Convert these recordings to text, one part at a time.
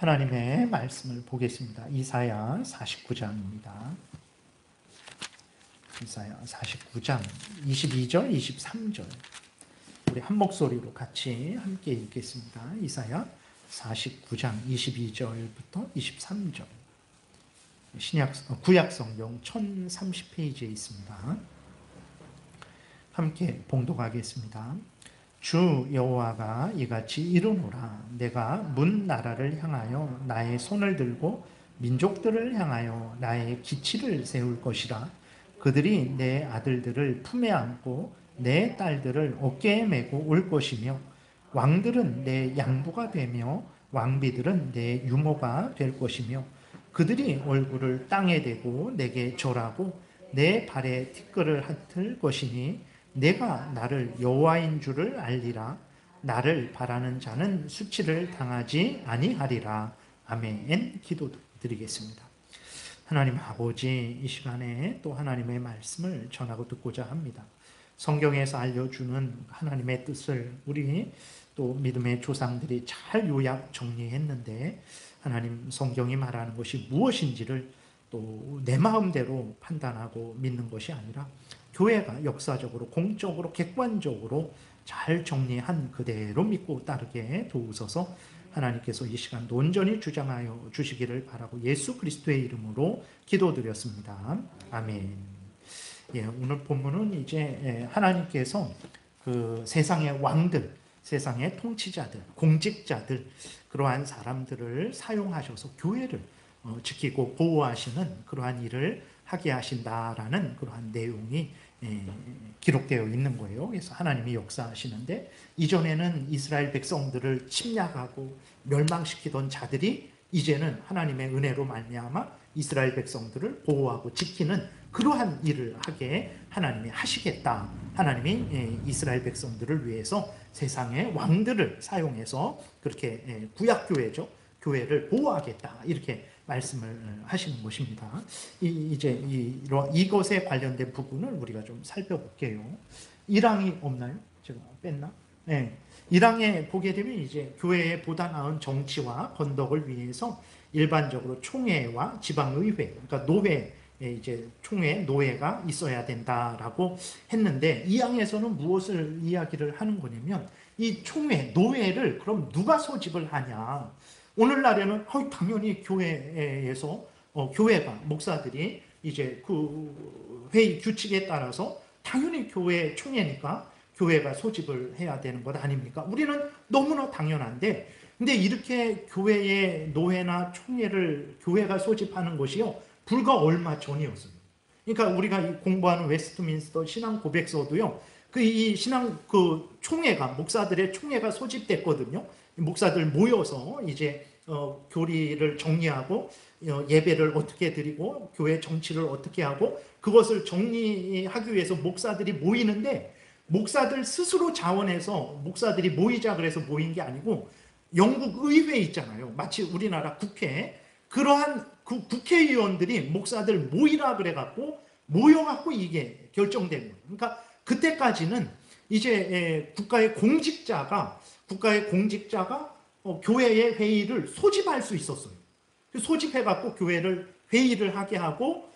하나님의 말씀을 보겠습니다. 이사야 49장입니다. 이사야 49장 22절, 23절 우리 한 목소리로 같이 함께 읽겠습니다. 이사야 49장 22절부터 23절 구약성경 1030페이지에 있습니다. 함께 봉독하겠습니다. 주 여호와가 이같이 이르노라. 내가 문 나라를 향하여 나의 손을 들고 민족들을 향하여 나의 기치를 세울 것이라. 그들이 내 아들들을 품에 안고 내 딸들을 어깨에 메고 올 것이며 왕들은 내 양부가 되며 왕비들은 내 유모가 될 것이며 그들이 얼굴을 땅에 대고 내게 절하고 내 발에 티끌을 핥을 것이니 내가 나를 여호와인 줄을 알리라. 나를 바라는 자는 수치를 당하지 아니하리라. 아멘. 기도드리겠습니다. 하나님 아버지, 이 시간에 또 하나님의 말씀을 전하고 듣고자 합니다. 성경에서 알려주는 하나님의 뜻을 우리 또 믿음의 조상들이 잘 요약 정리했는데 하나님 성경이 말하는 것이 무엇인지를 또 내 마음대로 판단하고 믿는 것이 아니라 교회가 역사적으로 공적으로 객관적으로 잘 정리한 그대로 믿고 따르게 도우소서. 하나님께서 이 시간 온전히 주장하여 주시기를 바라고 예수 그리스도의 이름으로 기도드렸습니다. 아멘. 오늘 본문은 이제 하나님께서 그 세상의 왕들, 세상의 통치자들, 공직자들, 그러한 사람들을 사용하셔서 교회를 지키고 보호하시는 그러한 일을 하게 하신다라는 그러한 내용이 기록되어 있는 거예요. 그래서 하나님이 역사하시는데 이전에는 이스라엘 백성들을 침략하고 멸망시키던 자들이 이제는 하나님의 은혜로 말미암아 이스라엘 백성들을 보호하고 지키는 그러한 일을 하게 하나님이 하시겠다. 하나님이 이스라엘 백성들을 위해서 세상의 왕들을 사용해서 그렇게 구약교회죠. 교회를 보호하겠다. 이렇게 말씀을 하시는 것입니다. 이제 이것에 관련된 부분을 우리가 좀 살펴볼게요. 1항이 없나요? 제가 뺐나? 네. 1항에 보게 되면 이제 교회의 보다 나은 정치와 건덕을 위해서 일반적으로 총회와 지방의회, 그러니까 노회, 이제 총회, 노회가 있어야 된다라고 했는데 2항에서는 무엇을 이야기를 하는 거냐면 이 총회, 노회를 그럼 누가 소집을 하냐? 오늘날에는 당연히 교회에서 교회가 목사들이 이제 그 회의 규칙에 따라서 당연히 교회 총회니까 교회가 소집을 해야 되는 것 아닙니까? 우리는 너무나 당연한데 근데 이렇게 교회의 노회나 총회를 교회가 소집하는 것이요 불과 얼마 전이었어요. 그러니까 우리가 공부하는 웨스트민스터 신앙 고백서도요 이 신앙 그 총회가 목사들의 총회가 소집됐거든요. 목사들 모여서 이제 교리를 정리하고 예배를 어떻게 드리고 교회 정치를 어떻게 하고 그것을 정리하기 위해서 목사들이 모이는데 목사들 스스로 자원해서 목사들이 모이자 그래서 모인 게 아니고 영국 의회 있잖아요. 마치 우리나라 국회 그러한 그 국회의원들이 목사들 모이라 그래갖고 모여갖고 이게 결정된 거예요. 그러니까 그때까지는 이제 국가의 공직자가 교회의 회의를 소집할 수 있었어요. 소집해갖고 교회를 회의를 하게 하고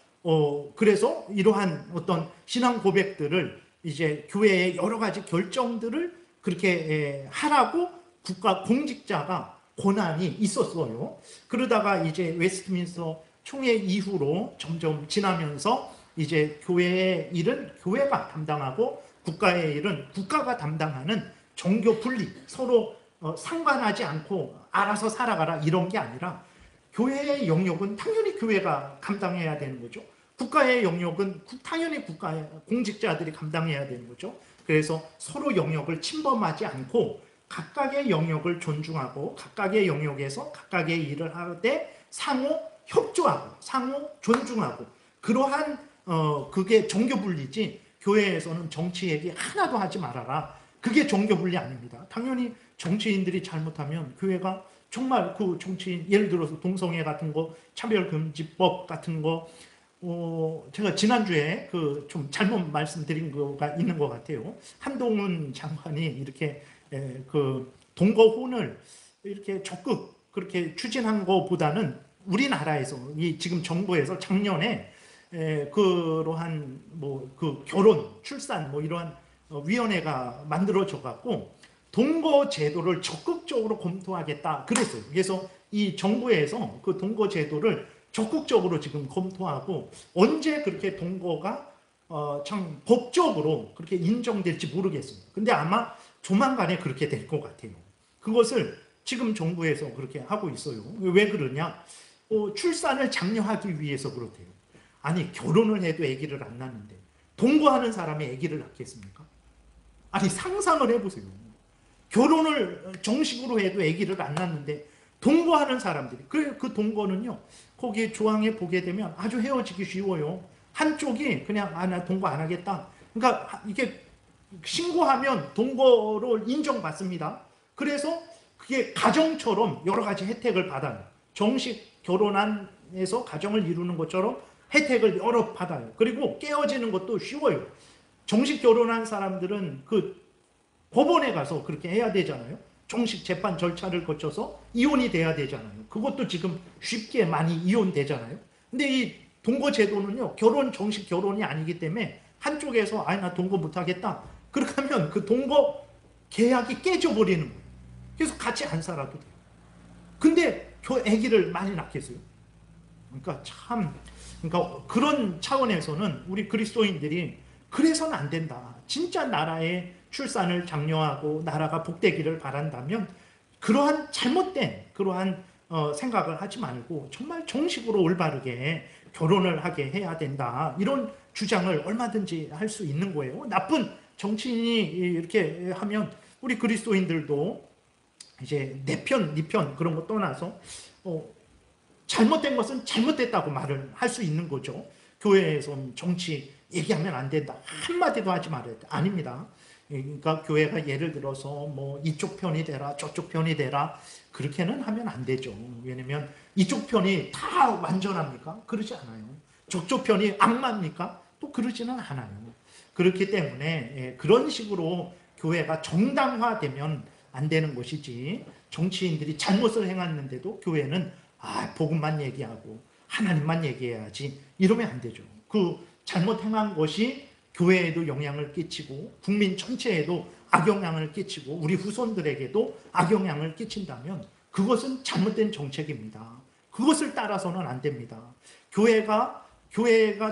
그래서 이러한 어떤 신앙 고백들을 이제 교회의 여러 가지 결정들을 그렇게 하라고 국가 공직자가 권한이 있었어요. 그러다가 이제 웨스트민스터 총회 이후로 점점 지나면서 이제 교회의 일은 교회가 담당하고 국가의 일은 국가가 담당하는 정교 분리, 서로 상관하지 않고 알아서 살아가라 이런 게 아니라 교회의 영역은 당연히 교회가 감당해야 되는 거죠. 국가의 영역은 당연히 국가의 공직자들이 감당해야 되는 거죠. 그래서 서로 영역을 침범하지 않고 각각의 영역을 존중하고 각각의 영역에서 각각의 일을 하되 상호 협조하고 상호 존중하고 그러한 그게 정교분리지 교회에서는 정치 얘기 하나도 하지 말아라. 그게 정교분리 아닙니다. 당연히 정치인들이 잘못하면 교회가 정말 그 정치인 예를 들어서 동성애 같은 거 차별금지법 같은 거 제가 지난주에 그 좀 잘못 말씀드린 거가 있는 것 같아요. 한동훈 장관이 이렇게 그 동거혼을 이렇게 적극 그렇게 추진한 것보다는 우리나라에서 이 지금 정부에서 작년에 그러한 뭐 그 결혼, 출산 뭐 이러한 위원회가 만들어져 갖고 동거 제도를 적극적으로 검토하겠다 그랬어요. 그래서 이 정부에서 그 동거 제도를 적극적으로 지금 검토하고 언제 그렇게 동거가 참 법적으로 그렇게 인정될지 모르겠습니다. 근데 아마 조만간에 그렇게 될 것 같아요. 그것을 지금 정부에서 그렇게 하고 있어요. 왜 그러냐? 출산을 장려하기 위해서 그렇대요. 아니 결혼을 해도 아기를 안 낳는데 동거하는 사람이 아기를 낳겠습니까? 아니 상상을 해보세요. 결혼을 정식으로 해도 아기를 안 낳는데 동거하는 사람들이 그 동거는요 거기에 조항에 보게 되면 아주 헤어지기 쉬워요. 한쪽이 그냥 나 동거 안 하겠다. 그러니까 이게 신고하면 동거로 인정받습니다. 그래서 그게 가정처럼 여러 가지 혜택을 받아요. 정식 결혼해서 가정을 이루는 것처럼 혜택을 여러 받아요. 그리고 깨어지는 것도 쉬워요. 정식 결혼한 사람들은 그 법원에 가서 그렇게 해야 되잖아요. 정식 재판 절차를 거쳐서 이혼이 돼야 되잖아요. 그것도 지금 쉽게 많이 이혼되잖아요. 근데 이 동거 제도는요, 정식 결혼이 아니기 때문에 한쪽에서 나 동거 못하겠다. 그렇게 하면 그 동거 계약이 깨져버리는 거예요. 그래서 같이 안 살아도 돼요. 근데 아기를 많이 낳겠어요. 그러니까 그런 차원에서는 우리 그리스도인들이 그래서는 안 된다. 진짜 나라의 출산을 장려하고 나라가 복되기를 바란다면 그러한 잘못된 그러한 생각을 하지 말고 정말 정식으로 올바르게 결혼을 하게 해야 된다. 이런 주장을 얼마든지 할 수 있는 거예요. 나쁜 정치인이 이렇게 하면 우리 그리스도인들도 이제 내 편, 네 편 그런 거 떠나서 잘못된 것은 잘못됐다고 말을 할 수 있는 거죠. 교회에서 정치 얘기하면 안 된다. 한마디도 하지 말아야 돼. 아닙니다. 그러니까 교회가 예를 들어서 뭐 이쪽 편이 되라 저쪽 편이 되라 그렇게는 하면 안 되죠. 왜냐면 이쪽 편이 다 완전합니까? 그러지 않아요. 저쪽 편이 악마입니까? 또 그러지는 않아요. 그렇기 때문에 그런 식으로 교회가 정당화되면 안 되는 것이지 정치인들이 잘못을 행했는데도 교회는 복음만 얘기하고 하나님만 얘기해야지 이러면 안 되죠. 그 잘못 행한 것이 교회에도 영향을 끼치고 국민 전체에도 악영향을 끼치고 우리 후손들에게도 악영향을 끼친다면 그것은 잘못된 정책입니다. 그것을 따라서는 안 됩니다. 교회가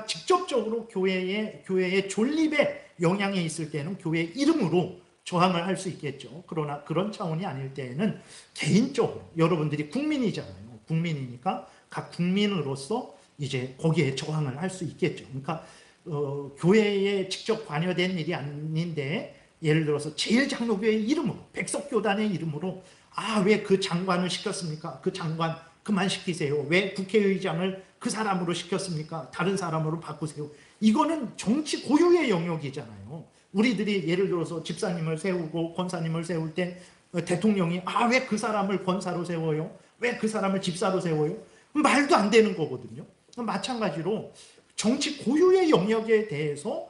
직접적으로 교회의 존립에 영향이 있을 때는 교회의 이름으로 저항을 할 수 있겠죠. 그러나 그런 차원이 아닐 때에는 개인적으로 여러분들이 국민이잖아요. 국민이니까 각 국민으로서 이제 거기에 저항을 할 수 있겠죠. 그러니까 교회에 직접 관여된 일이 아닌데 예를 들어서 제일장로교회의 이름으로 백석교단의 이름으로 왜 그 장관을 시켰습니까? 그 장관 그만 시키세요. 왜 국회의장을 그 사람으로 시켰습니까? 다른 사람으로 바꾸세요. 이거는 정치 고유의 영역이잖아요. 우리들이 예를 들어서 집사님을 세우고 권사님을 세울 때 대통령이 왜 그 사람을 권사로 세워요? 왜 그 사람을 집사로 세워요? 말도 안 되는 거거든요. 마찬가지로 정치 고유의 영역에 대해서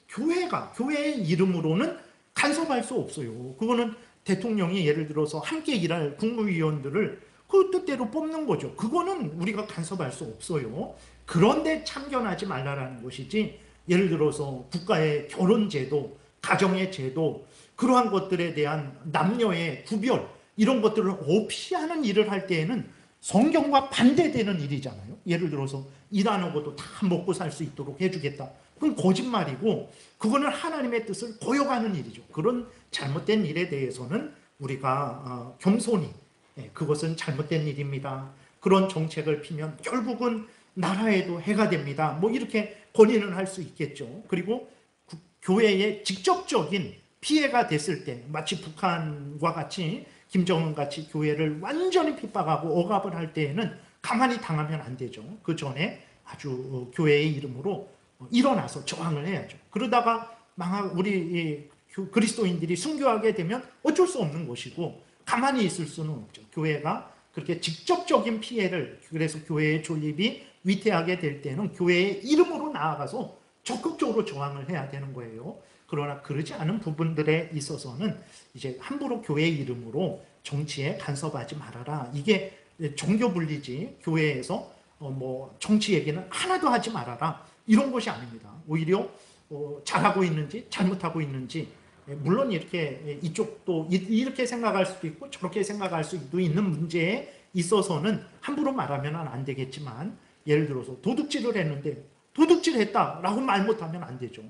교회의 이름으로는 간섭할 수 없어요. 그거는 대통령이 예를 들어서 함께 일할 국무위원들을 그 뜻대로 뽑는 거죠. 그거는 우리가 간섭할 수 없어요. 그런데 참견하지 말라라는 것이지 예를 들어서 국가의 결혼제도, 가정의 제도 그러한 것들에 대한 남녀의 구별 이런 것들을 없이 하는 일을 할 때에는 성경과 반대되는 일이잖아요. 예를 들어서 일 안 하고도 다 먹고 살 수 있도록 해주겠다. 그건 거짓말이고 그거는 하나님의 뜻을 거역하는 일이죠. 그런 잘못된 일에 대해서는 우리가 겸손히 그것은 잘못된 일입니다. 그런 정책을 피면 결국은 나라에도 해가 됩니다. 뭐 이렇게 건의는 할 수 있겠죠. 그리고 교회에 직접적인 피해가 됐을 때 마치 북한과 같이 김정은 같이 교회를 완전히 핍박하고 억압을 할 때에는 가만히 당하면 안 되죠. 그 전에 아주 교회의 이름으로 일어나서 저항을 해야죠. 그러다가 우리 그리스도인들이 순교하게 되면 어쩔 수 없는 것이고 가만히 있을 수는 없죠. 교회가 그렇게 직접적인 피해를 그래서 교회의 존립이 위태하게 될 때는 교회의 이름으로 나아가서 적극적으로 저항을 해야 되는 거예요. 그러나 그러지 않은 부분들에 있어서는 이제 함부로 교회의 이름으로 정치에 간섭하지 말아라. 이게 종교 분리지, 교회에서 뭐 정치 얘기는 하나도 하지 말아라, 이런 것이 아닙니다. 오히려 잘하고 있는지 잘못하고 있는지, 물론 이렇게 이쪽도 이렇게 생각할 수도 있고 저렇게 생각할 수도 있는 문제에 있어서는 함부로 말하면 안 되겠지만, 예를 들어서 도둑질을 했는데 도둑질했다라고 말 못하면 안 되죠.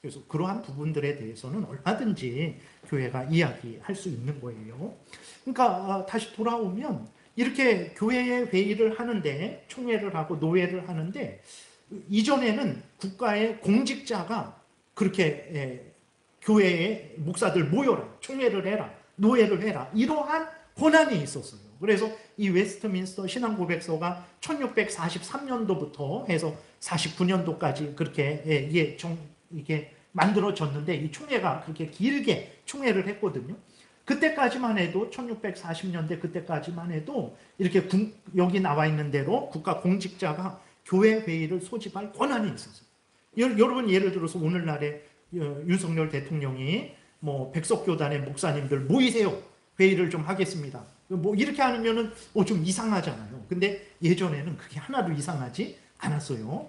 그래서 그러한 부분들에 대해서는 얼마든지 교회가 이야기할 수 있는 거예요. 그러니까 다시 돌아오면, 이렇게 교회의 회의를 하는데, 총회를 하고 노회를 하는데, 이전에는 국가의 공직자가 그렇게 교회의 목사들 모여라, 총회를 해라, 노회를 해라, 이러한 권한이 있었어요. 그래서 이 웨스트민스터 신앙고백서가 1643년도부터 해서 49년도까지 그렇게 이게 만들어졌는데, 이 총회가 그렇게 길게 총회를 했거든요. 그때까지만 해도 1640년대 그때까지만 해도 이렇게 여기 나와 있는 대로 국가 공직자가 교회 회의를 소집할 권한이 있었어요. 여러분, 예를 들어서 오늘날에 윤석열 대통령이 뭐 백석교단의 목사님들 모이세요, 회의를 좀 하겠습니다, 뭐 이렇게 하면은 좀 이상하잖아요. 근데 예전에는 그게 하나도 이상하지 않았어요.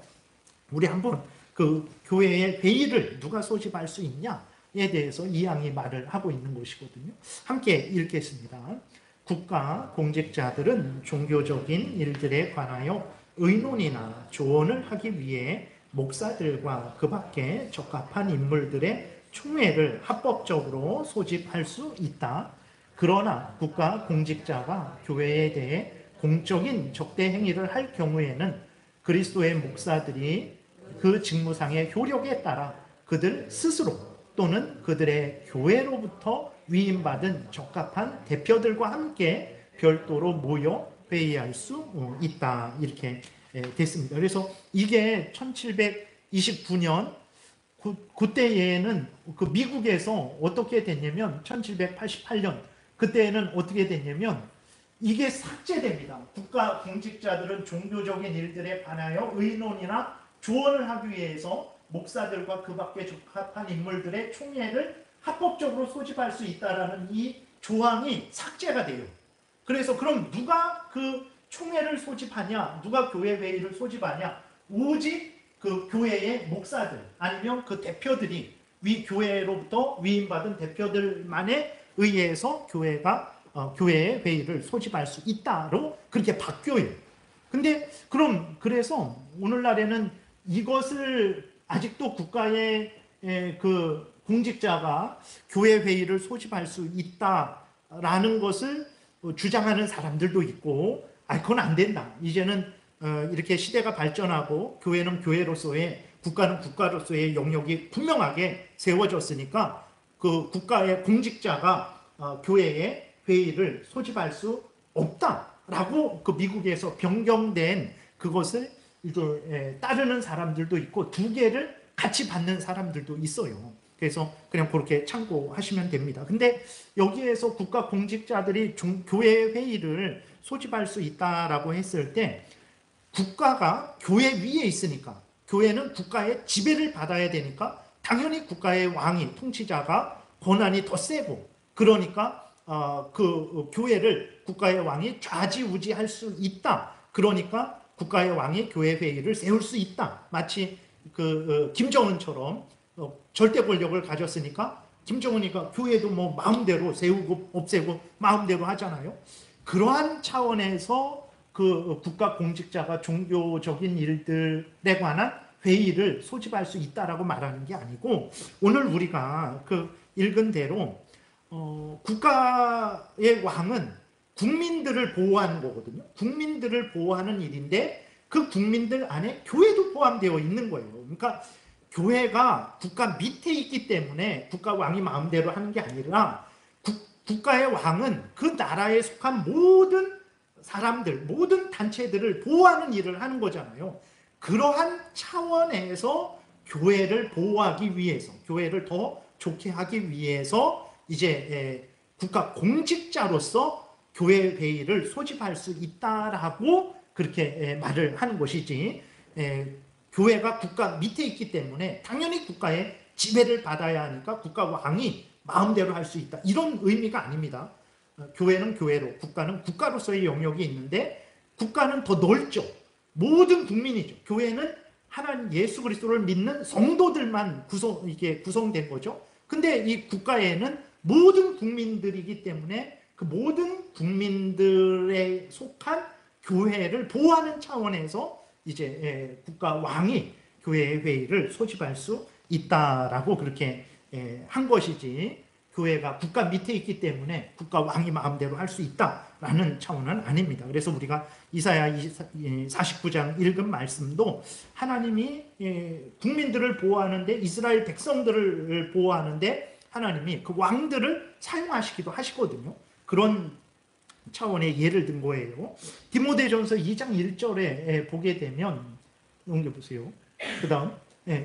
우리 한번 그 교회의 회의를 누가 소집할 수 있냐에 대해서 이 양이 말을 하고 있는 것이거든요. 함께 읽겠습니다. 국가 공직자들은 종교적인 일들에 관하여 의논이나 조언을 하기 위해 목사들과 그 밖에 적합한 인물들의 총회를 합법적으로 소집할 수 있다. 그러나 국가 공직자가 교회에 대해 공적인 적대 행위를 할 경우에는 그리스도의 목사들이 그 직무상의 효력에 따라 그들 스스로 또는 그들의 교회로부터 위임받은 적합한 대표들과 함께 별도로 모여 회의할 수 있다. 이렇게 됐습니다. 그래서 이게 1729년 그때에는 그 미국에서 어떻게 됐냐면, 1788년 그때에는 어떻게 됐냐면, 이게 삭제됩니다. 국가 공직자들은 종교적인 일들에 관하여 의논이나 조언을 하기 위해서 목사들과 그 밖에 적합한 인물들의 총회를 합법적으로 소집할 수 있다라는 이 조항이 삭제가 돼요. 그래서 그럼 누가 그 총회를 소집하냐, 누가 교회 회의를 소집하냐? 오직 그 교회의 목사들 아니면 그 대표들이, 교회로부터 위임받은 대표들만에 의해서 교회의 회의를 소집할 수 있다로 그렇게 바뀌어요. 근데 그래서 오늘날에는 이것을 아직도 국가의 그 공직자가 교회 회의를 소집할 수 있다라는 것을 주장하는 사람들도 있고, 그건 안 된다, 이제는 이렇게 시대가 발전하고 교회는 교회로서의, 국가는 국가로서의 영역이 분명하게 세워졌으니까 그 국가의 공직자가 교회의 회의를 소집할 수 없다라고 그 미국에서 변경된 그것을 따르는 사람들도 있고, 두 개를 같이 받는 사람들도 있어요. 그래서 그냥 그렇게 참고하시면 됩니다. 근데 여기에서 국가 공직자들이 교회 회의를 소집할 수 있다라고 했을 때, 국가가 교회 위에 있으니까, 교회는 국가의 지배를 받아야 되니까 당연히 국가의 왕이, 통치자가 권한이 더 세고, 그러니까 그 교회를 국가의 왕이 좌지우지할 수 있다. 그러니까 국가의 왕이 교회 회의를 세울 수 있다. 마치 김정은처럼 절대 권력을 가졌으니까 김정은이가 교회도 뭐 마음대로 세우고 없애고 마음대로 하잖아요. 그러한 차원에서 그 국가 공직자가 종교적인 일들에 관한 회의를 소집할 수 있다라고 말하는 게 아니고, 오늘 우리가 읽은 대로 국가의 왕은 국민들을 보호하는 거거든요. 국민들을 보호하는 일인데, 그 국민들 안에 교회도 포함되어 있는 거예요. 그러니까 교회가 국가 밑에 있기 때문에 국가 왕이 마음대로 하는 게 아니라, 국가의 왕은 그 나라에 속한 모든 사람들, 모든 단체들을 보호하는 일을 하는 거잖아요. 그러한 차원에서 교회를 보호하기 위해서, 교회를 더 좋게 하기 위해서 이제 국가 공직자로서 교회 회의를 소집할 수 있다라고 그렇게 말을 하는 것이지, 교회가 국가 밑에 있기 때문에 당연히 국가의 지배를 받아야 하니까 국가 왕이 마음대로 할 수 있다, 이런 의미가 아닙니다. 교회는 교회로, 국가는 국가로서의 영역이 있는데 국가는 더 넓죠. 모든 국민이죠. 교회는 하나님 예수 그리스도를 믿는 성도들만 이게 구성된 거죠. 근데 이 국가에는 모든 국민들이기 때문에 그 모든 국민들에 속한 교회를 보호하는 차원에서 이제 국가 왕이 교회의 회의를 소집할 수 있다라고 그렇게 한 것이지, 교회가 국가 밑에 있기 때문에 국가 왕이 마음대로 할 수 있다라는 차원은 아닙니다. 그래서 우리가 이사야 49장 읽은 말씀도 하나님이 국민들을 보호하는데, 이스라엘 백성들을 보호하는데 하나님이 그 왕들을 사용하시기도 하시거든요. 그런 차원의 예를 든 거예요. 디모데전서 2장 1절에 보게 되면, 넘겨보세요. 그 다음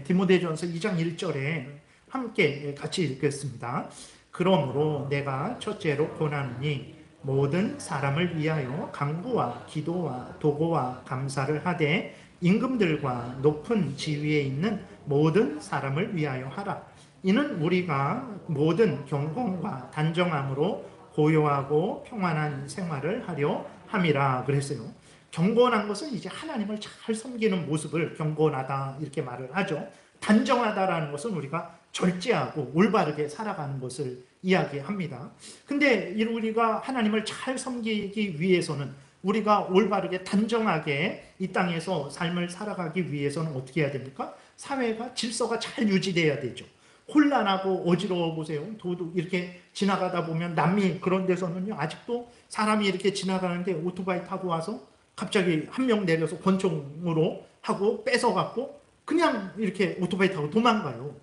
디모데전서 2장 1절에 함께 같이 읽겠습니다. 그러므로 내가 첫째로 권하노니 모든 사람을 위하여 간구와 기도와 도고와 감사를 하되 임금들과 높은 지위에 있는 모든 사람을 위하여 하라. 이는 우리가 모든 경건과 단정함으로 고요하고 평안한 생활을 하려 함이라 그랬어요. 경건한 것은 이제 하나님을 잘 섬기는 모습을 경건하다 이렇게 말을 하죠. 단정하다라는 것은 우리가 절제하고 올바르게 살아가는 것을 이야기합니다. 근데 우리가 하나님을 잘 섬기기 위해서는, 우리가 올바르게 단정하게 이 땅에서 삶을 살아가기 위해서는 어떻게 해야 됩니까? 사회가 질서가 잘 유지돼야 되죠. 혼란하고 어지러워 보세요. 도둑 이렇게 지나가다 보면, 남미 그런 데서는요, 아직도 사람이 이렇게 지나가는데 오토바이 타고 와서 갑자기 한 명 내려서 권총으로 하고 뺏어갖고 그냥 이렇게 오토바이 타고 도망가요.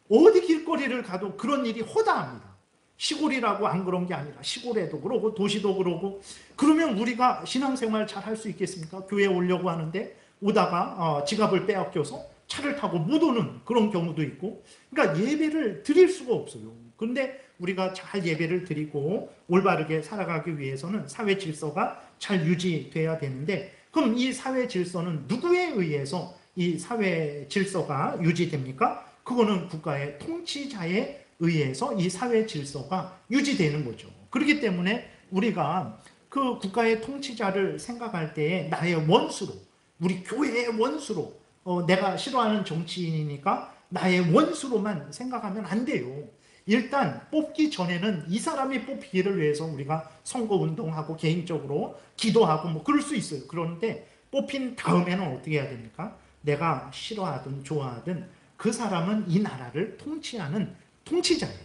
어디 길거리를 가도 그런 일이 허다합니다. 시골이라고 안 그런 게 아니라 시골에도 그러고 도시도 그러고. 그러면 우리가 신앙생활 잘 할 수 있겠습니까? 교회에 오려고 하는데 오다가 지갑을 빼앗겨서 차를 타고 못 오는 그런 경우도 있고. 그러니까 예배를 드릴 수가 없어요. 그런데 우리가 잘 예배를 드리고 올바르게 살아가기 위해서는 사회 질서가 잘 유지돼야 되는데, 그럼 이 사회 질서는 누구에 의해서 이 사회 질서가 유지됩니까? 그거는 국가의 통치자에 의해서 이 사회 질서가 유지되는 거죠. 그렇기 때문에 우리가 그 국가의 통치자를 생각할 때에 나의 원수로, 우리 교회의 원수로, 내가 싫어하는 정치인이니까 나의 원수로만 생각하면 안 돼요. 일단 뽑기 전에는 이 사람이 뽑히기를 위해서 우리가 선거운동하고 개인적으로 기도하고 뭐 그럴 수 있어요. 그런데 뽑힌 다음에는 어떻게 해야 됩니까? 내가 싫어하든 좋아하든 그 사람은 이 나라를 통치하는 통치자예요.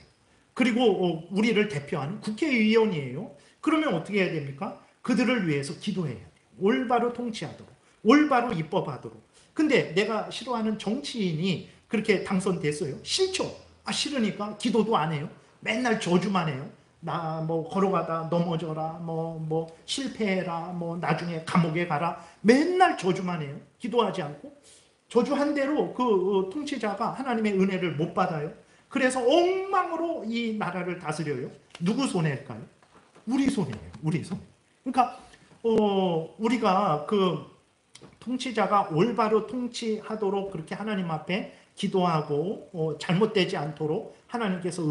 그리고 우리를 대표하는 국회의원이에요. 그러면 어떻게 해야 됩니까? 그들을 위해서 기도해야 돼요. 올바로 통치하도록, 올바로 입법하도록. 근데 내가 싫어하는 정치인이 그렇게 당선됐어요. 싫죠? 싫으니까 기도도 안 해요. 맨날 저주만 해요. 나 뭐 걸어가다 넘어져라, 뭐 실패해라, 뭐 나중에 감옥에 가라. 맨날 저주만 해요. 기도하지 않고. 저주한 대로 그 통치자가 하나님의 은혜를 못 받아요. 그래서 엉망으로 이 나라를 다스려요. 누구 손해일까요? 우리 손해예요. 우리 손해. 그러니까 우리가 그 통치자가 올바로 통치하도록 그렇게 하나님 앞에 기도하고 잘못되지 않도록 하나님께서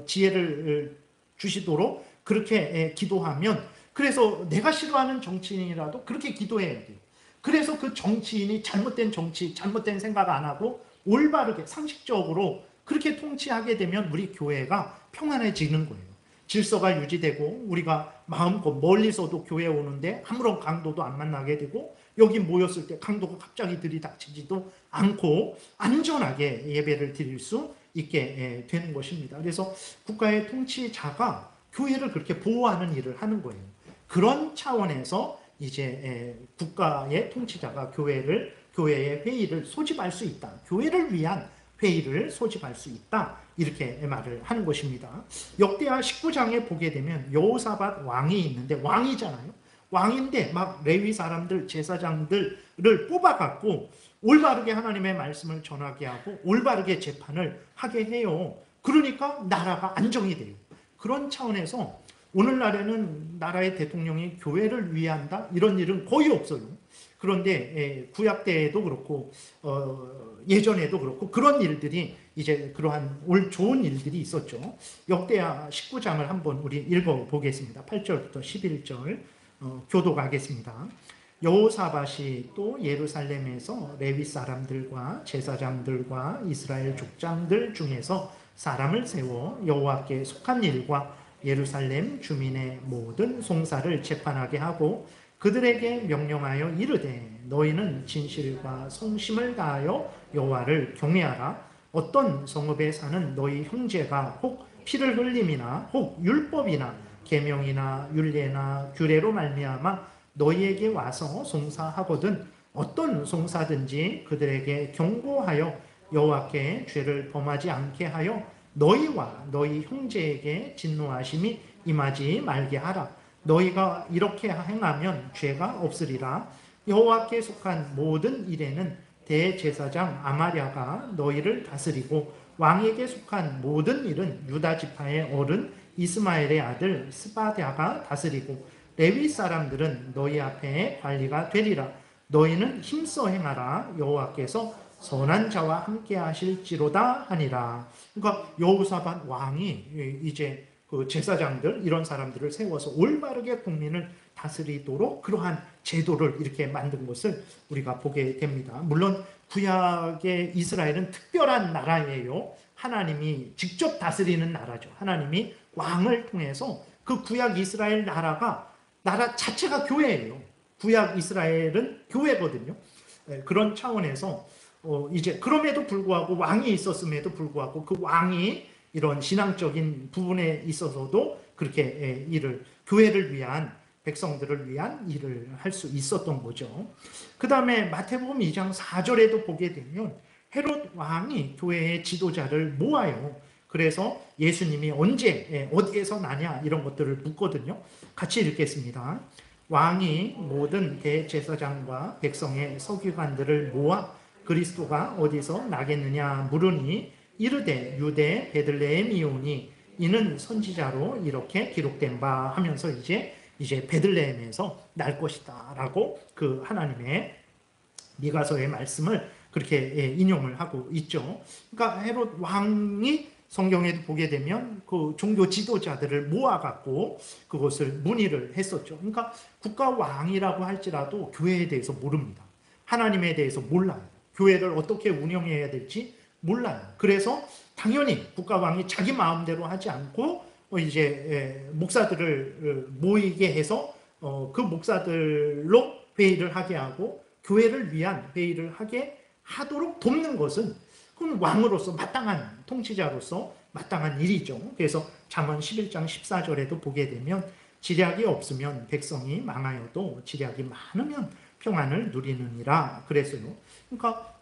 지혜를 주시도록 그렇게 기도하면, 그래서 내가 싫어하는 정치인이라도 그렇게 기도해야 돼요. 그래서 그 정치인이 잘못된 정치, 잘못된 생각 안 하고 올바르게 상식적으로 그렇게 통치하게 되면 우리 교회가 평안해지는 거예요. 질서가 유지되고 우리가 마음껏 멀리서도 교회에 오는데 아무런 강도도 안 만나게 되고, 여기 모였을 때 강도가 갑자기 들이닥치지도 않고 안전하게 예배를 드릴 수 있게 되는 것입니다. 그래서 국가의 통치자가 교회를 그렇게 보호하는 일을 하는 거예요. 그런 차원에서 이제 국가의 통치자가 교회의 회의를 소집할 수 있다. 교회를 위한 회의를 소집할 수 있다. 이렇게 말을 하는 것입니다. 역대하 19장에 보게 되면 여호사밧 왕이 있는데, 왕이잖아요. 왕인데 막 레위 사람들, 제사장들을 뽑아갖고 올바르게 하나님의 말씀을 전하게 하고 올바르게 재판을 하게 해요. 그러니까 나라가 안정이 돼요. 그런 차원에서 오늘날에는 나라의 대통령이 교회를 위한다? 이런 일은 거의 없어요. 그런데 구약 때에도 그렇고 예전에도 그렇고 그런 일들이 이제 그러한 올 좋은 일들이 있었죠. 역대하 19장을 한번 우리 읽어보겠습니다. 8절부터 11절 교독하겠습니다. 여호사밧이 또 예루살렘에서 레위 사람들과 제사장들과 이스라엘 족장들 중에서 사람을 세워 여호와께 속한 일과 예루살렘 주민의 모든 송사를 재판하게 하고 그들에게 명령하여 이르되 너희는 진실과 성심을 다하여 여호와를 경외하라. 어떤 성읍에 사는 너희 형제가 혹 피를 흘림이나 혹 율법이나 계명이나 율례나 규례로 말미암아 너희에게 와서 송사하거든 어떤 송사든지 그들에게 경고하여 여호와께 죄를 범하지 않게 하여 너희와 너희 형제에게 진노하심이 임하지 말게 하라. 너희가 이렇게 행하면 죄가 없으리라. 여호와께 속한 모든 일에는 대제사장 아마랴가 너희를 다스리고 왕에게 속한 모든 일은 유다 지파의 어른 이스마엘의 아들 스바랴가 다스리고 레위 사람들은 너희 앞에 관리가 되리라. 너희는 힘써 행하라. 여호와께서 선한 자와 함께 하실지로다 하니라. 그러니까 여호사밧 왕이 이제 그 제사장들 이런 사람들을 세워서 올바르게 국민을 다스리도록 그러한 제도를 이렇게 만든 것을 우리가 보게 됩니다. 물론 구약의 이스라엘은 특별한 나라예요. 하나님이 직접 다스리는 나라죠. 하나님이 왕을 통해서 그 구약 이스라엘 나라 자체가 교회예요. 구약 이스라엘은 교회거든요. 그런 차원에서 이제 그럼에도 불구하고 왕이 있었음에도 불구하고 그 왕이 이런 신앙적인 부분에 있어서도 그렇게 일을 교회를 위한 백성들을 위한 일을 할 수 있었던 거죠. 그 다음에 마태복음 2장 4절에도 보게 되면 헤롯 왕이 교회의 지도자를 모아요. 그래서 예수님이 언제 어디에서 나냐 이런 것들을 묻거든요. 같이 읽겠습니다. 왕이 모든 대제사장과 백성의 서기관들을 모아 그리스도가 어디서 나겠느냐 물으니 이르되 유대 베들레헴이오니 이는 선지자로 이렇게 기록된 바 하면서 이제 베들레헴에서 날 것이다 라고 그 하나님의 미가서의 말씀을 그렇게 인용을 하고 있죠. 그러니까 헤롯 왕이 성경에도 보게 되면 그 종교 지도자들을 모아갖고 그것을 문의를 했었죠. 그러니까 국가 왕이라고 할지라도 교회에 대해서 모릅니다. 하나님에 대해서 몰라요. 교회를 어떻게 운영해야 될지 몰라요. 그래서 당연히 국가 왕이 자기 마음대로 하지 않고 이제 목사들을 모이게 해서 그 목사들로 회의를 하게 하고 교회를 위한 회의를 하게 하도록 돕는 것은 그건 왕으로서 마땅한 통치자로서 마땅한 일이죠. 그래서 잠언 11장 14절에도 보게 되면 지략이 없으면 백성이 망하여도 지략이 많으면 평안을 누리느니라 그랬어요. 그러니까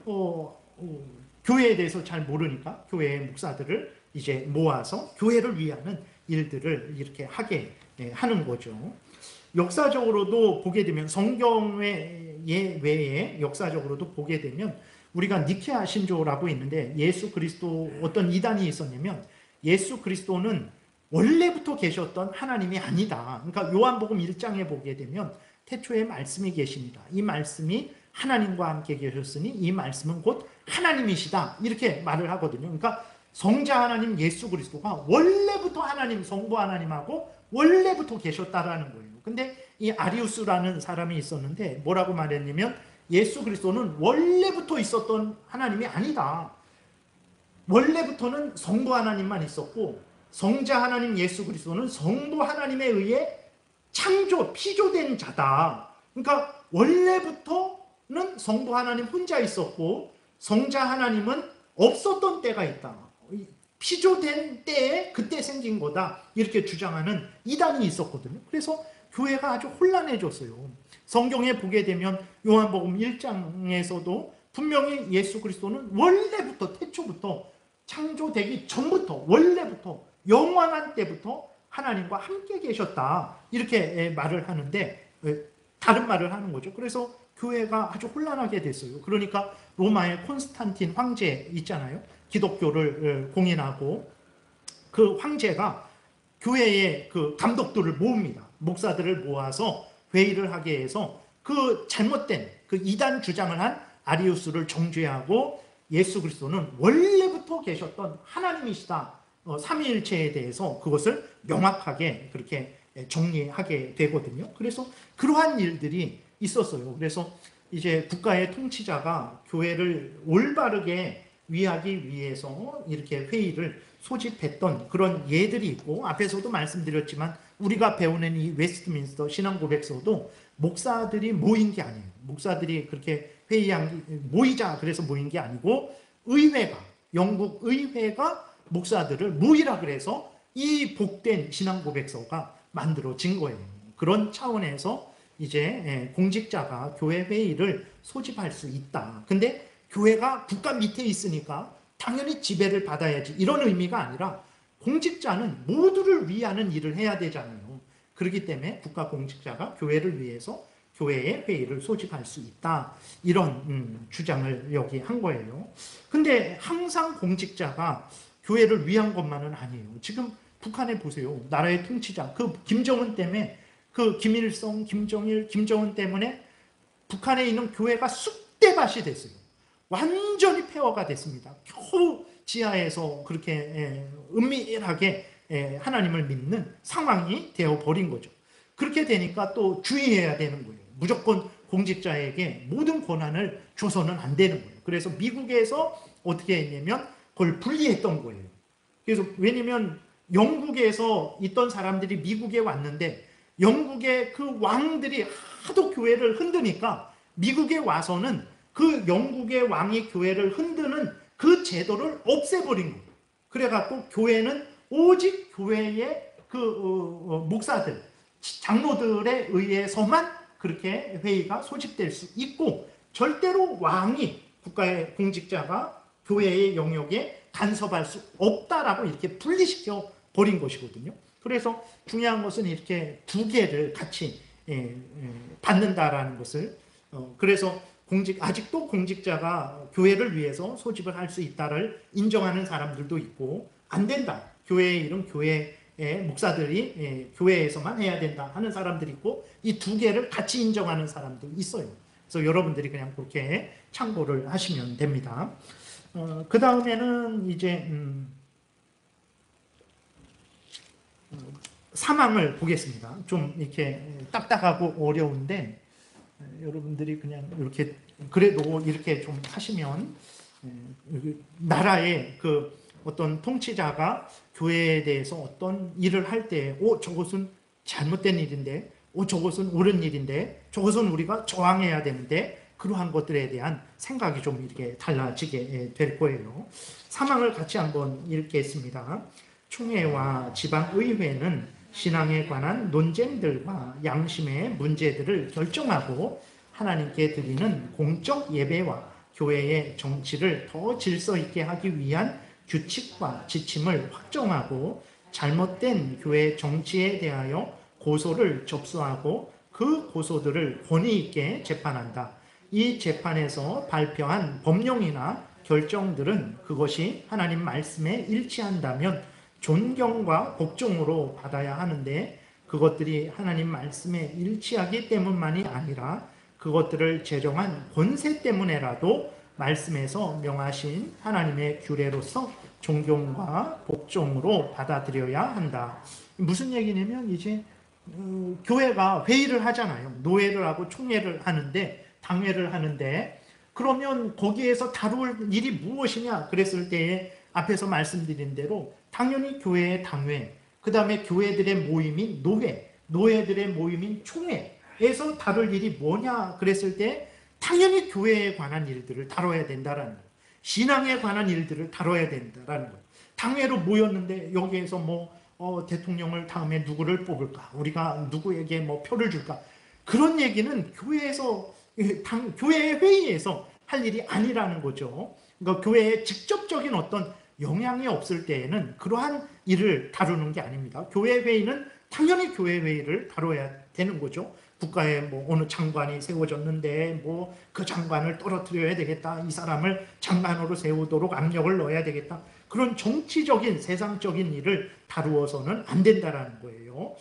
교회에 대해서 잘 모르니까 교회의 목사들을 이제 모아서 교회를 위하는 일들을 이렇게 하게 하는 거죠. 역사적으로도 보게 되면 성경의 외에 역사적으로도 보게 되면 우리가 니케아 신조라고 있는데 예수 그리스도 어떤 이단이 있었냐면 예수 그리스도는 원래부터 계셨던 하나님이 아니다. 그러니까 요한복음 1장에 보게 되면 태초에 말씀이 계십니다. 이 말씀이 하나님과 함께 계셨으니 이 말씀은 곧 하나님이시다. 이렇게 말을 하거든요. 그러니까 성자 하나님 예수 그리스도가 원래부터 하나님, 성부 하나님하고 원래부터 계셨다라는 거예요. 근데 이 아리우스라는 사람이 있었는데 뭐라고 말했냐면 예수 그리스도는 원래부터 있었던 하나님이 아니다. 원래부터는 성부 하나님만 있었고 성자 하나님 예수 그리스도는 성부 하나님에 의해 피조된 자다. 그러니까 원래부터는 성부 하나님 혼자 있었고 성자 하나님은 없었던 때가 있다. 피조된 때에 그때 생긴 거다. 이렇게 주장하는 이단이 있었거든요. 그래서 교회가 아주 혼란해졌어요. 성경에 보게 되면 요한복음 1장에서도 분명히 예수 그리스도는 원래부터 태초부터 창조되기 전부터 원래부터 영원한 때부터 하나님과 함께 계셨다. 이렇게 말을 하는데 다른 말을 하는 거죠. 그래서 교회가 아주 혼란하게 됐어요. 그러니까 로마의 콘스탄틴 황제 있잖아요. 기독교를 공인하고 그 황제가 교회의 그 감독들을 모읍니다. 목사들을 모아서 회의를 하게 해서 그 잘못된 그 이단 주장을 한 아리우스를 정죄하고 예수 그리스도는 원래부터 계셨던 하나님이시다, 삼위일체에 대해서 그것을 명확하게 그렇게 정리하게 되거든요. 그래서 그러한 일들이 있었어요. 그래서 이제 국가의 통치자가 교회를 올바르게 위하기 위해서 이렇게 회의를 소집했던 그런 예들이 있고, 앞에서도 말씀드렸지만 우리가 배우는 이 웨스트민스터 신앙고백서도 목사들이 모인 게 아니에요. 목사들이 그렇게 모이자 그래서 모인 게 아니고, 의회가, 영국 의회가 목사들을 모이라 그래서 이 복된 신앙고백서가 만들어진 거예요. 그런 차원에서 이제 공직자가 교회 회의를 소집할 수 있다. 근데 교회가 국가 밑에 있으니까 당연히 지배를 받아야지, 이런 의미가 아니라 공직자는 모두를 위하는 일을 해야 되잖아요. 그렇기 때문에 국가 공직자가 교회를 위해서 교회의 회의를 소집할 수 있다, 이런 주장을 여기 한 거예요. 근데 항상 공직자가 교회를 위한 것만은 아니에요. 지금 북한에 보세요. 나라의 통치자 그 김정은 때문에, 그 김일성, 김정일, 김정은 때문에 북한에 있는 교회가 쑥대밭이 됐어요. 완전히 폐허가 됐습니다. 겨우 지하에서 그렇게 은밀하게 하나님을 믿는 상황이 되어버린 거죠. 그렇게 되니까 또 주의해야 되는 거예요. 무조건 공직자에게 모든 권한을 줘서는 안 되는 거예요. 그래서 미국에서 어떻게 했냐면 그걸 분리했던 거예요. 그래서 왜냐면 영국에서 있던 사람들이 미국에 왔는데 영국의 그 왕들이 하도 교회를 흔드니까 미국에 와서는 그 영국의 왕이 교회를 흔드는 그 제도를 없애버린 거예요. 그래갖고 교회는 오직 교회의 그 목사들, 장로들에 의해서만 그렇게 회의가 소집될 수 있고, 절대로 왕이, 국가의 공직자가 교회의 영역에 간섭할 수 없다라고 이렇게 분리시켜 버린 것이거든요. 그래서 중요한 것은 이렇게 두 개를 같이 받는다라는 것을, 그래서 아직도 공직자가 교회를 위해서 소집을 할 수 있다를 인정하는 사람들도 있고, 안 된다, 교회의 일은 교회의 목사들이 교회에서만 해야 된다 하는 사람들이 있고, 이 두 개를 같이 인정하는 사람도 있어요. 그래서 여러분들이 그냥 그렇게 참고를 하시면 됩니다. 그 다음에는 이제 사망을 보겠습니다. 좀 이렇게 딱딱하고 어려운데 여러분들이 그냥 이렇게 그래도 이렇게 좀 하시면, 나라의 그 어떤 통치자가 교회에 대해서 어떤 일을 할 때, 저것은 잘못된 일인데, 저것은 옳은 일인데, 저것은 우리가 저항해야 되는데, 그러한 것들에 대한 생각이 좀 이렇게 달라지게 될 거예요. 사망을 같이 한번 읽겠습니다. 총회와 지방의회는 신앙에 관한 논쟁들과 양심의 문제들을 결정하고 하나님께 드리는 공적 예배와 교회의 정치를 더 질서 있게 하기 위한 규칙과 지침을 확정하고, 잘못된 교회 정치에 대하여 고소를 접수하고 그 고소들을 권위 있게 재판한다. 이 재판에서 발표한 법령이나 결정들은 그것이 하나님 말씀에 일치한다면 존경과 복종으로 받아야 하는데, 그것들이 하나님 말씀에 일치하기 때문만이 아니라 그것들을 제정한 권세 때문에라도 말씀에서 명하신 하나님의 규례로서 존경과 복종으로 받아들여야 한다. 무슨 얘기냐면 이제 교회가 회의를 하잖아요. 노회를 하고 총회를 하는데, 당회를 하는데, 그러면 거기에서 다룰 일이 무엇이냐 그랬을 때에 앞에서 말씀드린 대로 당연히 교회의 당회, 그 다음에 교회들의 모임인 노회, 노회들의 모임인 총회에서 다룰 일이 뭐냐 그랬을 때 당연히 교회에 관한 일들을 다뤄야 된다라는 거예요. 신앙에 관한 일들을 다뤄야 된다라는 거예요. 당회로 모였는데 여기에서 대통령을 다음에 누구를 뽑을까? 우리가 누구에게 표를 줄까? 그런 얘기는 교회의 회의에서 할 일이 아니라는 거죠. 그러니까 교회에 직접적인 어떤 영향이 없을 때에는 그러한 일을 다루는 게 아닙니다. 교회 회의는 당연히 교회 회의를 다뤄야 되는 거죠. 국가에 어느 장관이 세워졌는데 그 장관을 떨어뜨려야 되겠다, 이 사람을 장관으로 세우도록 압력을 넣어야 되겠다, 그런 정치적인 세상적인 일을 다루어서는 안 된다라는 거예요.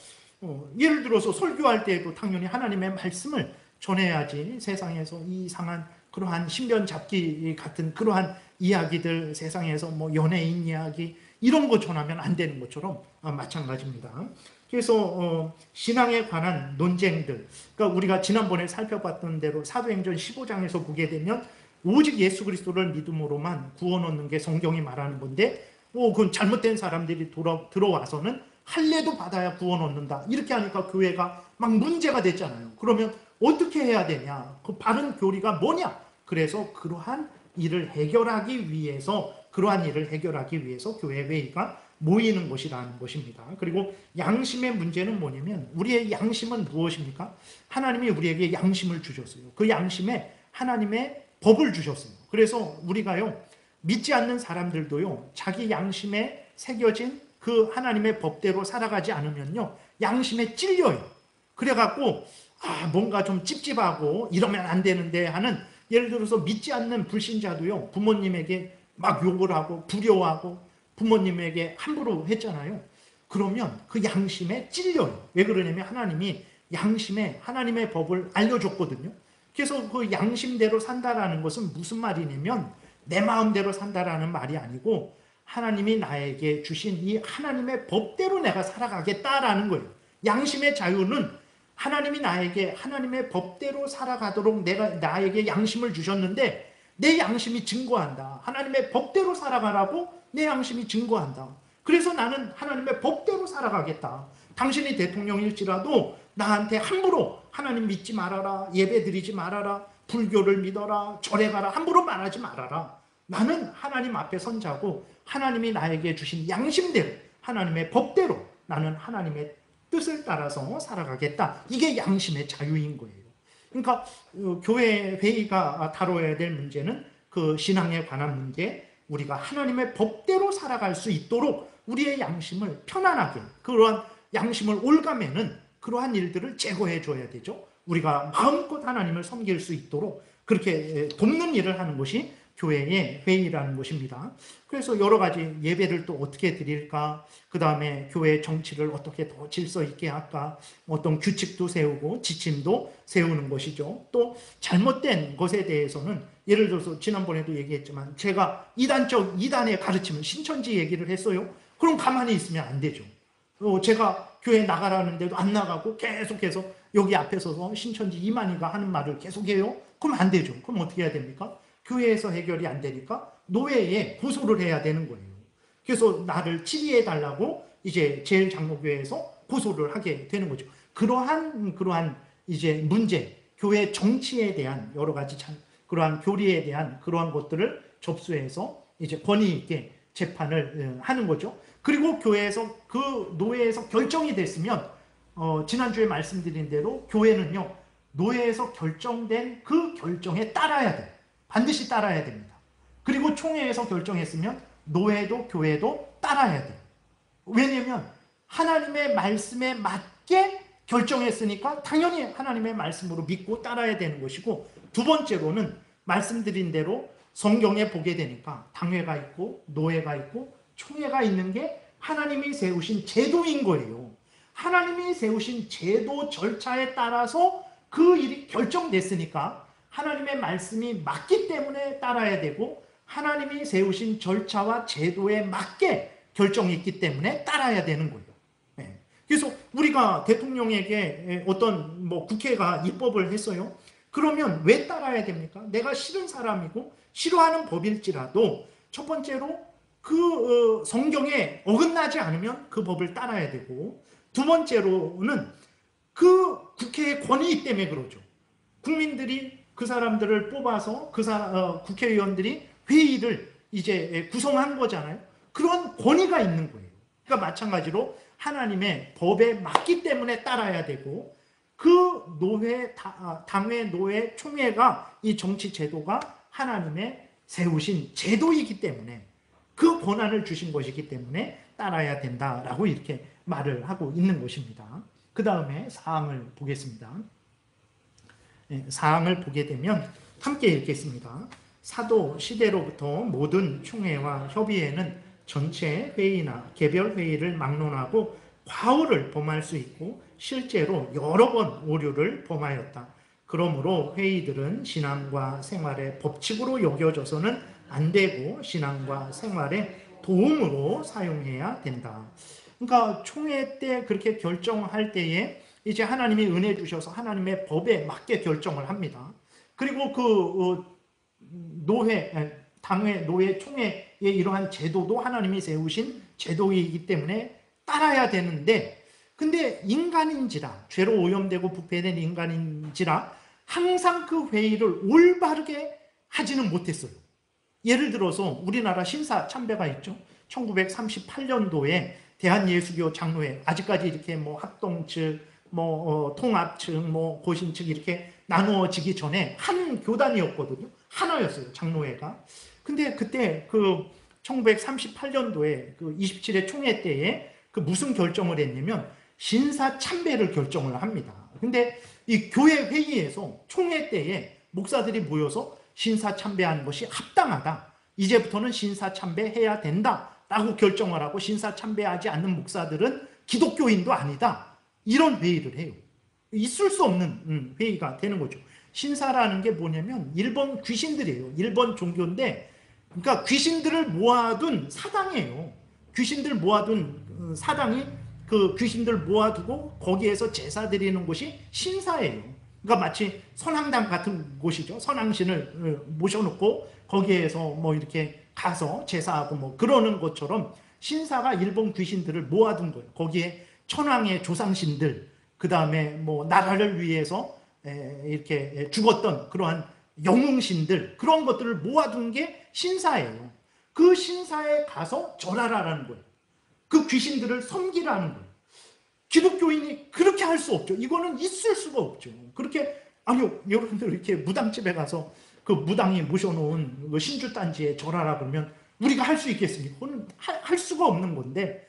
예를 들어서 설교할 때에도 당연히 하나님의 말씀을 전해야지 세상에서 이상한 그러한 신변 잡기 같은 그러한 이야기들, 세상에서 뭐 연예인 이야기 이런 거 전하면 안 되는 것처럼 마찬가지입니다. 그래서 신앙에 관한 논쟁들, 그러니까 우리가 지난번에 살펴봤던 대로 사도행전 15장에서 보게 되면 오직 예수 그리스도를 믿음으로만 구원 얻는 게 성경이 말하는 건데, 그건 잘못된 사람들이 들어와서는 할례도 받아야 구원 얻는다 이렇게 하니까 교회가 막 문제가 됐잖아요. 그러면 어떻게 해야 되냐, 그 바른 교리가 뭐냐. 그래서 그러한 일을 해결하기 위해서 교회 회의가 모이는 것이라는 것입니다. 그리고 양심의 문제는 뭐냐면, 우리의 양심은 무엇입니까? 하나님이 우리에게 양심을 주셨어요. 그 양심에 하나님의 법을 주셨어요. 그래서 우리가요, 믿지 않는 사람들도요, 자기 양심에 새겨진 그 하나님의 법대로 살아가지 않으면요, 양심에 찔려요. 그래갖고 뭔가 좀 찝찝하고 이러면 안 되는데 하는, 예를 들어서 믿지 않는 불신자도요, 부모님에게 막 욕을 하고 불효하고 부모님에게 함부로 했잖아요. 그러면 그 양심에 찔려요. 왜 그러냐면 하나님이 양심에 하나님의 법을 알려줬거든요. 그래서 그 양심대로 산다라는 것은 무슨 말이냐면, 내 마음대로 산다라는 말이 아니고 하나님이 나에게 주신 이 하나님의 법대로 내가 살아가겠다라는 거예요. 양심의 자유는 하나님이 나에게 하나님의 법대로 살아가도록 나에게 양심을 주셨는데, 내 양심이 증거한다. 하나님의 법대로 살아가라고 내 양심이 증거한다. 그래서 나는 하나님의 법대로 살아가겠다. 당신이 대통령일지라도 나한테 함부로 하나님 믿지 말아라, 예배 드리지 말아라, 불교를 믿어라, 절에 가라 함부로 말하지 말아라. 나는 하나님 앞에 선 자고 하나님이 나에게 주신 양심대로, 하나님의 법대로 나는 하나님의 뜻을 따라서 살아가겠다. 이게 양심의 자유인 거예요. 그러니까 교회 회의가 다뤄야 될 문제는 그 신앙에 관한 문제, 우리가 하나님의 법대로 살아갈 수 있도록 우리의 양심을 편안하게, 그러한 양심을 올가매는 그러한 일들을 제거해 줘야 되죠. 우리가 마음껏 하나님을 섬길 수 있도록 그렇게 돕는 일을 하는 것이 교회의 회의라는 것입니다. 그래서 여러 가지 예배를 또 어떻게 드릴까, 그 다음에 교회 정치를 어떻게 더 질서 있게 할까, 어떤 규칙도 세우고 지침도 세우는 것이죠. 또 잘못된 것에 대해서는, 예를 들어서 지난번에도 얘기했지만 제가 이단의 가르침을 신천지 얘기를 했어요. 그럼 가만히 있으면 안 되죠. 제가 교회 나가라는데도 안 나가고 계속해서 여기 앞에 서서 신천지 이만희가 하는 말을 계속해요? 그럼 안 되죠. 그럼 어떻게 해야 됩니까? 교회에서 해결이 안 되니까 노회에 고소를 해야 되는 거예요. 그래서 나를 질의해달라고 이제 제일장로교회에서 고소를 하게 되는 거죠. 그러한 이제 문제, 교회 정치에 대한 여러 가지 그러한 교리에 대한 그러한 것들을 접수해서 이제 권위 있게 재판을 하는 거죠. 그리고 교회에서 그 노회에서 결정이 됐으면, 지난주에 말씀드린 대로 교회는요, 노회에서 결정된 그 결정에 따라야 돼요. 반드시 따라야 됩니다. 그리고 총회에서 결정했으면 노회도 교회도 따라야 돼요. 왜냐하면 하나님의 말씀에 맞게 결정했으니까 당연히 하나님의 말씀으로 믿고 따라야 되는 것이고, 두 번째로는 말씀드린 대로 성경에 보게 되니까 당회가 있고 노회가 있고 총회가 있는 게 하나님이 세우신 제도인 거예요. 하나님이 세우신 제도 절차에 따라서 그 일이 결정됐으니까 하나님의 말씀이 맞기 때문에 따라야 되고, 하나님이 세우신 절차와 제도에 맞게 결정이 있기 때문에 따라야 되는 거예요. 네. 그래서 우리가 대통령에게 어떤 국회가 입법을 했어요. 그러면 왜 따라야 됩니까? 내가 싫은 사람이고 싫어하는 법일지라도 첫 번째로 그 성경에 어긋나지 않으면 그 법을 따라야 되고, 두 번째로는 그 국회의 권위 때문에 그러죠. 국민들이 그 사람들을 뽑아서 국회의원들이 회의를 이제 구성한 거잖아요. 그런 권위가 있는 거예요. 그러니까 마찬가지로 하나님의 법에 맞기 때문에 따라야 되고, 그 노회, 당회, 노회, 총회가 이 정치 제도가 하나님의 세우신 제도이기 때문에, 그 권한을 주신 것이기 때문에 따라야 된다라고 이렇게 말을 하고 있는 것입니다. 그 다음에 사항을 보겠습니다. 사항을 보게 되면 함께 읽겠습니다. 사도 시대로부터 모든 총회와 협의회는 전체 회의나 개별 회의를 막론하고 과오를 범할 수 있고 실제로 여러 번 오류를 범하였다. 그러므로 회의들은 신앙과 생활의 법칙으로 여겨져서는 안 되고 신앙과 생활의 도움으로 사용해야 된다. 그러니까 총회 때 그렇게 결정할 때에 이제 하나님이 은혜 주셔서 하나님의 법에 맞게 결정을 합니다. 그리고 그 노회, 당회, 노회, 총회의 이러한 제도도 하나님이 세우신 제도이기 때문에 따라야 되는데, 근데 인간인지라, 죄로 오염되고 부패된 인간인지라 항상 그 회의를 올바르게 하지는 못했어요. 예를 들어서 우리나라 신사 참배가 있죠. 1938년도에 대한예수교 장로회, 아직까지 이렇게 뭐 합동 측, 뭐 통합 측, 뭐 고신 측 이렇게 나누어지기 전에 한 교단이었거든요. 하나였어요, 장로회가. 근데 그때 그 1938년도에 그 27회 총회 때에 그 무슨 결정을 했냐면 신사 참배를 결정을 합니다. 근데 이 교회 회의에서 총회 때에 목사들이 모여서 신사 참배하는 것이 합당하다. 이제부터는 신사 참배해야 된다라고 결정을 하고 신사 참배하지 않는 목사들은 기독교인도 아니다. 이런 회의를 해요. 있을 수 없는 회의가 되는 거죠. 신사라는 게 뭐냐면 일본 귀신들이에요. 일본 종교인데, 그러니까 귀신들을 모아둔 사당이에요. 귀신들 모아둔 사당이 그 귀신들 모아두고 거기에서 제사 드리는 곳이 신사예요. 그러니까 마치 선앙당 같은 곳이죠. 선앙신을 모셔놓고 거기에서 뭐 이렇게 가서 제사하고 뭐 그러는 것처럼 신사가 일본 귀신들을 모아둔 거예요. 거기에 천황의 조상신들, 그 다음에 뭐 나라를 위해서 이렇게 죽었던 그러한 영웅신들, 그런 것들을 모아둔 게 신사예요. 그 신사에 가서 절하라는 거예요. 그 귀신들을 섬기라는 거예요. 기독교인이 그렇게 할 수 없죠. 이거는 있을 수가 없죠. 그렇게, 아니요, 여러분들 이렇게 무당집에 가서 그 무당이 모셔놓은 그 신주단지에 절하라 그러면 우리가 할 수 있겠습니까? 그건 할 수가 없는 건데,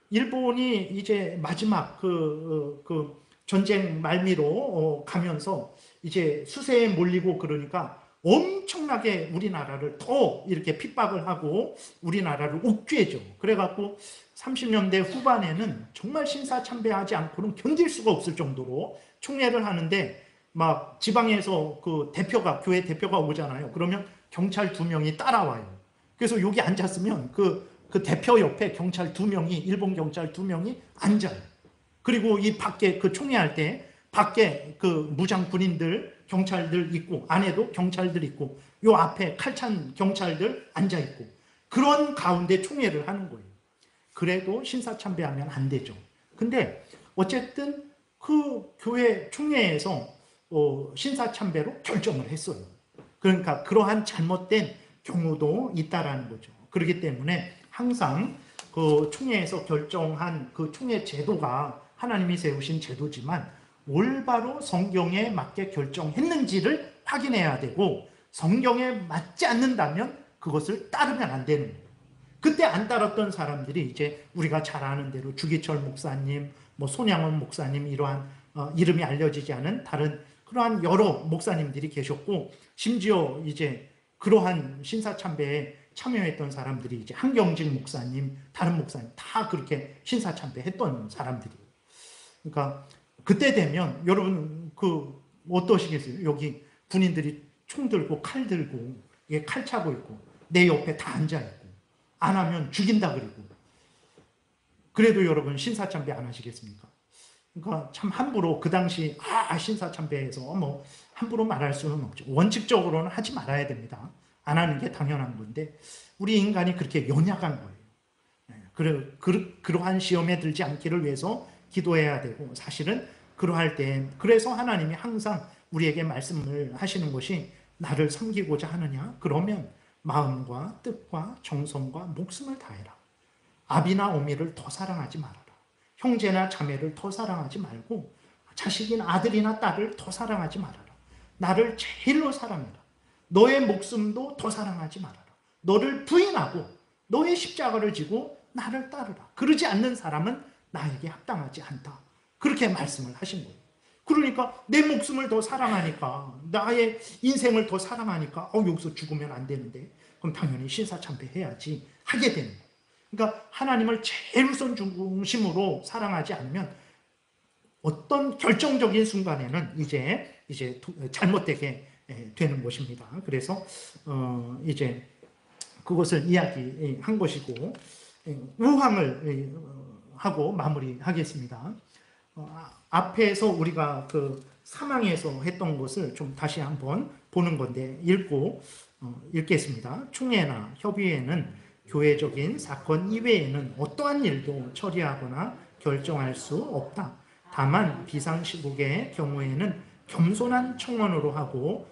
일본이 이제 마지막 그 전쟁 말미로 가면서 이제 수세에 몰리고 그러니까 엄청나게 우리나라를 더 이렇게 핍박을 하고 우리나라를 옥죄죠. 그래갖고 30년대 후반에는 정말 신사참배하지 않고는 견딜 수가 없을 정도로 총회를 하는데, 막 지방에서 그 대표가, 교회 대표가 오잖아요. 그러면 경찰 2명이 따라와요. 그래서 여기 앉았으면 그 대표 옆에 경찰 2명이, 일본 경찰 2명이 앉아요. 그리고 이 밖에 그 총회할 때 밖에 그 무장 군인들, 경찰들 있고, 안에도 경찰들 있고, 요 앞에 칼찬 경찰들 앉아 있고, 그런 가운데 총회를 하는 거예요. 그래도 신사참배하면 안 되죠. 근데 어쨌든 그 교회 총회에서 신사참배로 결정을 했어요. 그러니까 그러한 잘못된 경우도 있다라는 거죠. 그렇기 때문에 항상 그 총회에서 결정한 그 총회 제도가 하나님이 세우신 제도지만 올바로 성경에 맞게 결정했는지를 확인해야 되고, 성경에 맞지 않는다면 그것을 따르면 안 되는 거예요. 그때 안 따랐던 사람들이 이제 우리가 잘 아는 대로 주기철 목사님, 뭐 손양원 목사님, 이러한 이름이 알려지지 않은 다른 그러한 여러 목사님들이 계셨고, 심지어 이제 그러한 신사참배에 참여했던 사람들이 이제 한경직 목사님, 다른 목사님 다 그렇게 신사참배했던 사람들이에요. 그러니까 그때 되면 여러분 그 어떠시겠어요? 여기 군인들이 총 들고 칼 들고 이게 칼 차고 있고 내 옆에 다 앉아 있고 안 하면 죽인다 그러고, 그래도 여러분 신사참배 안 하시겠습니까? 그러니까 참 함부로 그 당시 신사참배에서 뭐 함부로 말할 수는 없죠. 원칙적으로는 하지 말아야 됩니다. 안 하는 게 당연한 건데 우리 인간이 그렇게 연약한 거예요. 그러한 시험에 들지 않기를 위해서 기도해야 되고, 사실은 그러할 때 그래서 하나님이 항상 우리에게 말씀을 하시는 것이 나를 섬기고자 하느냐? 그러면 마음과 뜻과 정성과 목숨을 다해라. 아비나 어미를 더 사랑하지 말아라. 형제나 자매를 더 사랑하지 말고 자식이나 아들이나 딸을 더 사랑하지 말아라. 나를 제일로 사랑해라. 너의 목숨도 더 사랑하지 말아라. 너를 부인하고 너의 십자가를 지고 나를 따르라. 그러지 않는 사람은 나에게 합당하지 않다. 그렇게 말씀을 하신 거예요. 그러니까 내 목숨을 더 사랑하니까, 나의 인생을 더 사랑하니까 여기서 죽으면 안 되는데 그럼 당연히 신사참배 해야지 하게 되는 거예요. 그러니까 하나님을 제일 우선 중심으로 사랑하지 않으면 어떤 결정적인 순간에는 이제 잘못되게 되는 것입니다. 그래서 이제 그것을 이야기한 것이고, 우황을 하고 마무리하겠습니다. 앞에서 우리가 그 사망에서 했던 것을 좀 다시 한번 보는 건데 읽겠습니다. 충회나 협의회는 교회적인 사건 이외에는 어떠한 일도 처리하거나 결정할 수 없다. 다만 비상시국의 경우에는 겸손한 청원으로 하고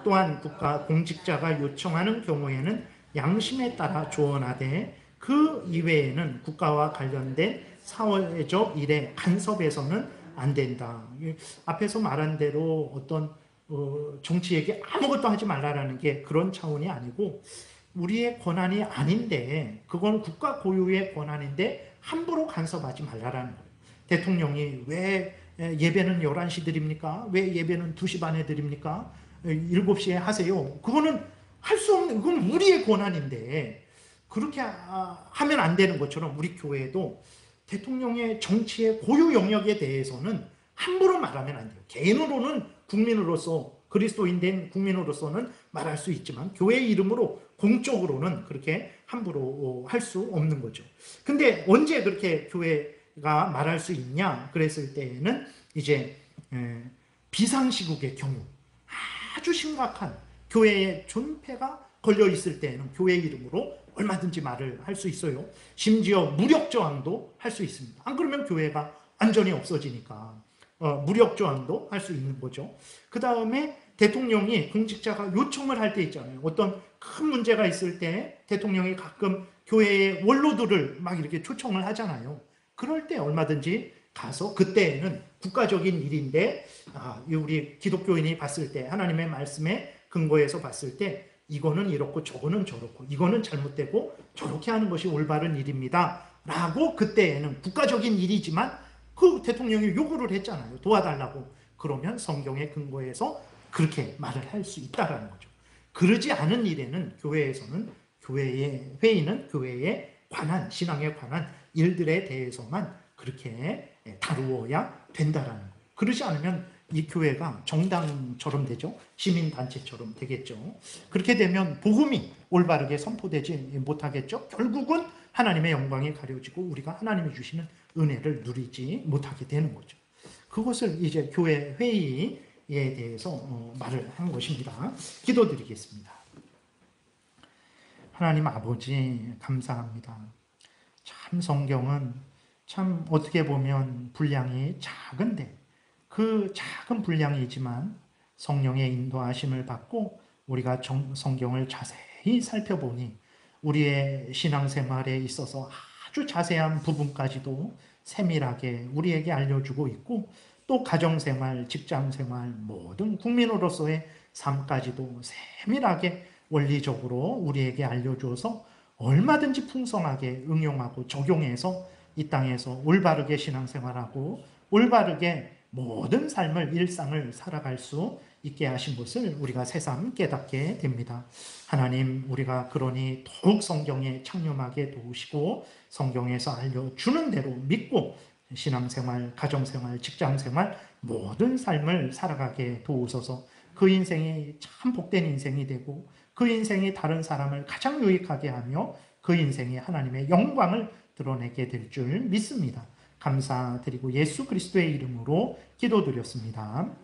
또한 국가 공직자가 요청하는 경우에는 양심에 따라 조언하되 그 이외에는 국가와 관련된 사회적 일에 간섭해서는 안 된다. 앞에서 말한 대로 어떤 정치에게 아무것도 하지 말라라는 게 그런 차원이 아니고 우리의 권한이 아닌데 그건 국가 고유의 권한인데 함부로 간섭하지 말라라는 거예요. 대통령이 왜 예배는 11시 드립니까? 왜 예배는 2시 반에 드립니까? 7시에 하세요. 그거는 할 수 없는, 그건 우리의 권한인데 그렇게 하면 안 되는 것처럼 우리 교회도 대통령의 정치의 고유 영역에 대해서는 함부로 말하면 안 돼요. 개인으로는 국민으로서 그리스도인된 국민으로서는 말할 수 있지만 교회 이름으로 공적으로는 그렇게 함부로 할 수 없는 거죠. 근데 언제 그렇게 교회가 말할 수 있냐 그랬을 때에는 이제 비상시국의 경우 아주 심각한 교회의 존폐가 걸려 있을 때에는 교회 이름으로 얼마든지 말을 할 수 있어요. 심지어 무력 저항도 할 수 있습니다. 안 그러면 교회가 완전히 없어지니까 무력 저항도 할 수 있는 거죠. 그 다음에 대통령이 공직자가 요청을 할 때 있잖아요. 어떤 큰 문제가 있을 때 대통령이 가끔 교회의 원로들을 막 이렇게 초청을 하잖아요. 그럴 때 얼마든지 가서 그때에는 국가적인 일인데 우리 기독교인이 봤을 때 하나님의 말씀에 근거해서 봤을 때 이거는 이렇고 저거는 저렇고 이거는 잘못되고 저렇게 하는 것이 올바른 일입니다 라고 그때에는 국가적인 일이지만 그 대통령이 요구를 했잖아요. 도와달라고. 그러면 성경에 근거해서 그렇게 말을 할 수 있다라는 거죠. 그러지 않은 일에는 교회에서는 교회의 회의는 교회에 관한 신앙에 관한 일들에 대해서만 그렇게 다루어야 된다라는 거예요. 그러지 않으면 이 교회가 정당처럼 되죠. 시민단체처럼 되겠죠. 그렇게 되면 복음이 올바르게 선포되지 못하겠죠. 결국은 하나님의 영광이 가려지고 우리가 하나님이 주시는 은혜를 누리지 못하게 되는 거죠. 그것을 이제 교회 회의에 대해서 말을 한 것입니다. 기도드리겠습니다. 하나님 아버지 감사합니다. 참 성경은 참 어떻게 보면 분량이 작은데 그 작은 분량이지만 성령의 인도하심을 받고 우리가 성경을 자세히 살펴보니 우리의 신앙생활에 있어서 아주 자세한 부분까지도 세밀하게 우리에게 알려주고 있고 또 가정생활, 직장생활, 모든 국민으로서의 삶까지도 세밀하게 원리적으로 우리에게 알려주어서 얼마든지 풍성하게 응용하고 적용해서 이 땅에서 올바르게 신앙생활하고 올바르게 모든 삶을 일상을 살아갈 수 있게 하신 것을 우리가 새삼 깨닫게 됩니다. 하나님 우리가 그러니 더욱 성경에 창념하게 도우시고 성경에서 알려주는 대로 믿고 신앙생활, 가정생활, 직장생활 모든 삶을 살아가게 도우소서. 그 인생이 참 복된 인생이 되고 그 인생이 다른 사람을 가장 유익하게 하며 그 인생이 하나님의 영광을 드러내게 될 줄 믿습니다. 감사드리고 예수 그리스도의 이름으로 기도드렸습니다.